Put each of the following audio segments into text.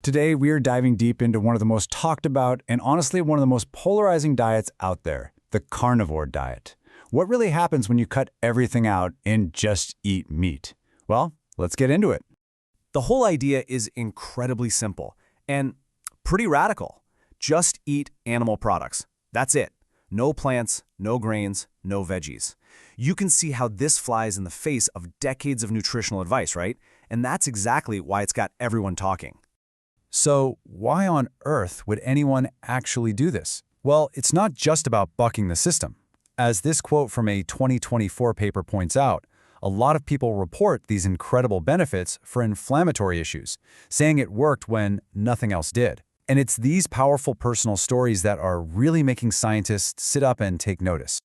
Today, we are diving deep into one of the most talked about and honestly one of the most polarizing diets out there, the carnivore diet. What really happens when you cut everything out and just eat meat? Well, let's get into it. The whole idea is incredibly simple and pretty radical. Just eat animal products. That's it. No plants, no grains, no veggies. You can see how this flies in the face of decades of nutritional advice, right? And that's exactly why it's got everyone talking. So, why on earth would anyone actually do this? Well, it's not just about bucking the system. As this quote from a 2024 paper points out, a lot of people report these incredible benefits for inflammatory issues, saying it worked when nothing else did. And it's these powerful personal stories that are really making scientists sit up and take notice.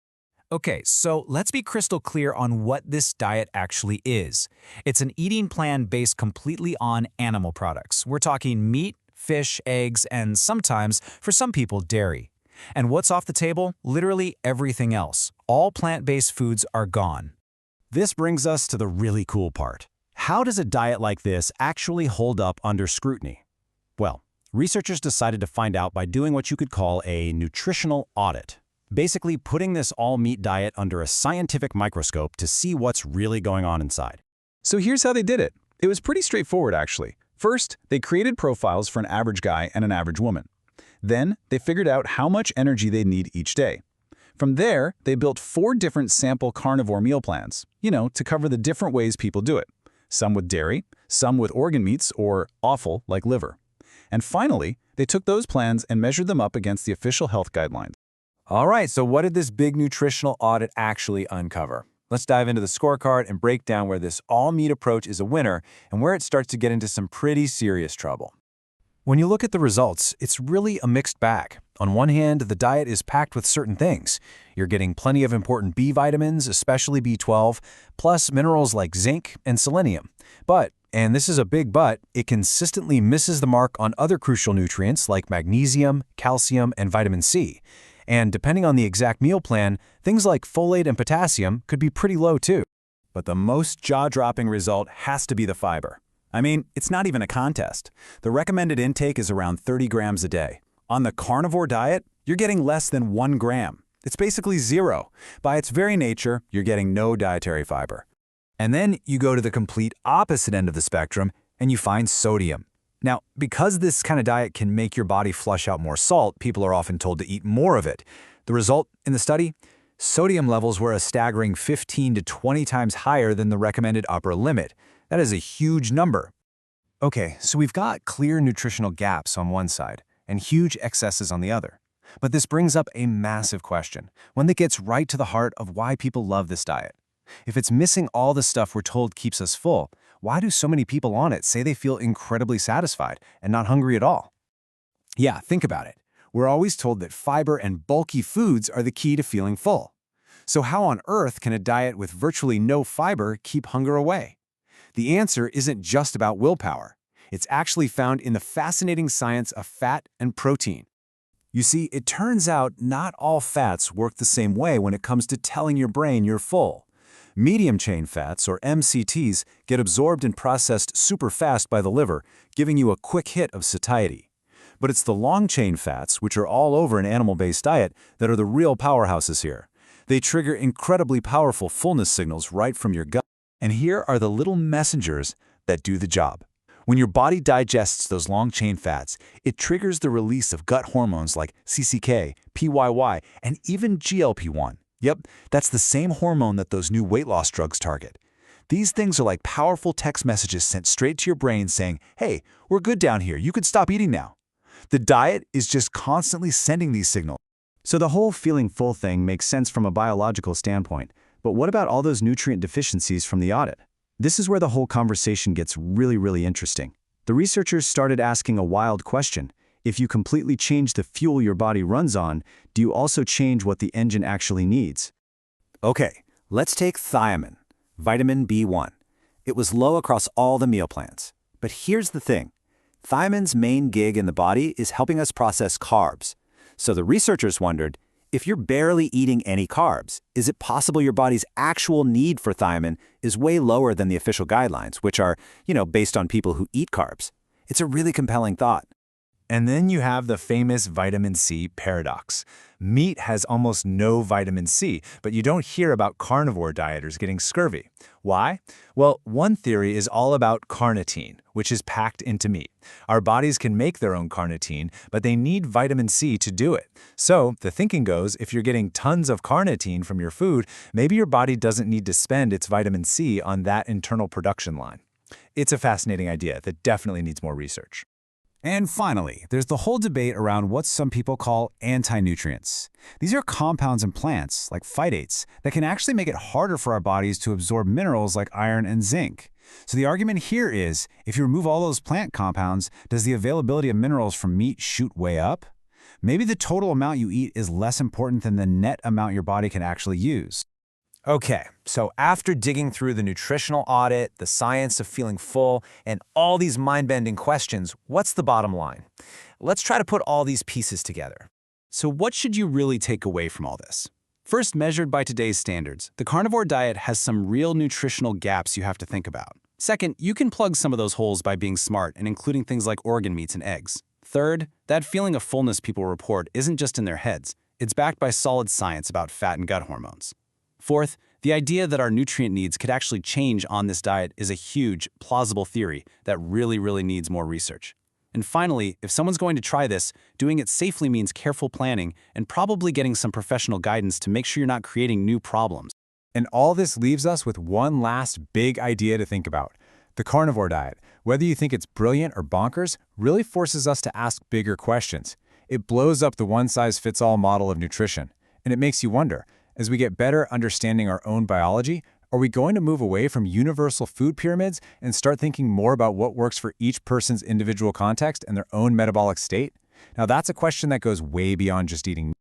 Okay, so let's be crystal clear on what this diet actually is. It's an eating plan based completely on animal products. We're talking meat, fish, eggs, and sometimes, for some people, dairy. And what's off the table? Literally everything else. All plant-based foods are gone. This brings us to the really cool part. How does a diet like this actually hold up under scrutiny? Well, researchers decided to find out by doing what you could call a nutritional audit. Basically putting this all-meat diet under a scientific microscope to see what's really going on inside. So here's how they did it. It was pretty straightforward, actually. First, they created profiles for an average guy and an average woman. Then, they figured out how much energy they'd need each day. From there, they built 4 different sample carnivore meal plans, to cover the different ways people do it. Some with dairy, some with organ meats, or offal, like liver. And finally, they took those plans and measured them up against the official health guidelines. All right, so what did this big nutritional audit actually uncover? Let's dive into the scorecard and break down where this all-meat approach is a winner and where it starts to get into some pretty serious trouble. When you look at the results, it's really a mixed bag. On one hand, the diet is packed with certain things. You're getting plenty of important B vitamins, especially B12, plus minerals like zinc and selenium. But, and this is a big but, it consistently misses the mark on other crucial nutrients like magnesium, calcium, and vitamin C. And depending on the exact meal plan, things like folate and potassium could be pretty low too. But the most jaw-dropping result has to be the fiber. I mean, it's not even a contest. The recommended intake is around 30 grams a day. On the carnivore diet, you're getting less than 1 gram. It's basically zero. By its very nature, you're getting no dietary fiber. And then you go to the complete opposite end of the spectrum and you find sodium. Now, because this kind of diet can make your body flush out more salt, people are often told to eat more of it. The result in the study? Sodium levels were a staggering 15 to 20 times higher than the recommended upper limit. That is a huge number. Okay, so we've got clear nutritional gaps on one side and huge excesses on the other. But this brings up a massive question, one that gets right to the heart of why people love this diet. If it's missing all the stuff we're told keeps us full, why do so many people on it say they feel incredibly satisfied and not hungry at all? Yeah, think about it. We're always told that fiber and bulky foods are the key to feeling full. So how on earth can a diet with virtually no fiber keep hunger away? The answer isn't just about willpower. It's actually found in the fascinating science of fat and protein. You see, it turns out not all fats work the same way when it comes to telling your brain you're full. Medium-chain fats, or MCTs, get absorbed and processed super fast by the liver, giving you a quick hit of satiety. But it's the long-chain fats, which are all over an animal-based diet, that are the real powerhouses here. They trigger incredibly powerful fullness signals right from your gut. And here are the little messengers that do the job. When your body digests those long-chain fats, it triggers the release of gut hormones like CCK, PYY, and even GLP-1. Yep, that's the same hormone that those new weight loss drugs target. These things are like powerful text messages sent straight to your brain saying, hey, we're good down here, you could stop eating now. The diet is just constantly sending these signals. So the whole feeling full thing makes sense from a biological standpoint. But what about all those nutrient deficiencies from the audit? This is where the whole conversation gets really interesting. The researchers started asking a wild question. If you completely change the fuel your body runs on, do you also change what the engine actually needs? Okay, let's take thiamine, vitamin B1. It was low across all the meal plans. But here's the thing. Thiamine's main gig in the body is helping us process carbs. So the researchers wondered, if you're barely eating any carbs, is it possible your body's actual need for thiamine is way lower than the official guidelines, which are, based on people who eat carbs? It's a really compelling thought. And then you have the famous vitamin C paradox. Meat has almost no vitamin C, but you don't hear about carnivore dieters getting scurvy. Why? Well, one theory is all about carnitine, which is packed into meat. Our bodies can make their own carnitine, but they need vitamin C to do it. So the thinking goes, if you're getting tons of carnitine from your food, maybe your body doesn't need to spend its vitamin C on that internal production line. It's a fascinating idea that definitely needs more research. And finally, there's the whole debate around what some people call anti-nutrients. These are compounds in plants, like phytates, that can actually make it harder for our bodies to absorb minerals like iron and zinc. So the argument here is, if you remove all those plant compounds, does the availability of minerals from meat shoot way up? Maybe the total amount you eat is less important than the net amount your body can actually use. Okay, so after digging through the nutritional audit, the science of feeling full, and all these mind-bending questions, what's the bottom line? Let's try to put all these pieces together. So what should you really take away from all this? First, measured by today's standards, the carnivore diet has some real nutritional gaps you have to think about. Second, you can plug some of those holes by being smart and including things like organ meats and eggs. Third, that feeling of fullness people report isn't just in their heads. It's backed by solid science about fat and gut hormones. Fourth, the idea that our nutrient needs could actually change on this diet is a huge, plausible theory that really needs more research. And finally, if someone's going to try this, doing it safely means careful planning and probably getting some professional guidance to make sure you're not creating new problems. And all this leaves us with one last big idea to think about. The carnivore diet, whether you think it's brilliant or bonkers, really forces us to ask bigger questions. It blows up the one-size-fits-all model of nutrition. And it makes you wonder, as we get better understanding our own biology, are we going to move away from universal food pyramids and start thinking more about what works for each person's individual context and their own metabolic state? Now, that's a question that goes way beyond just eating.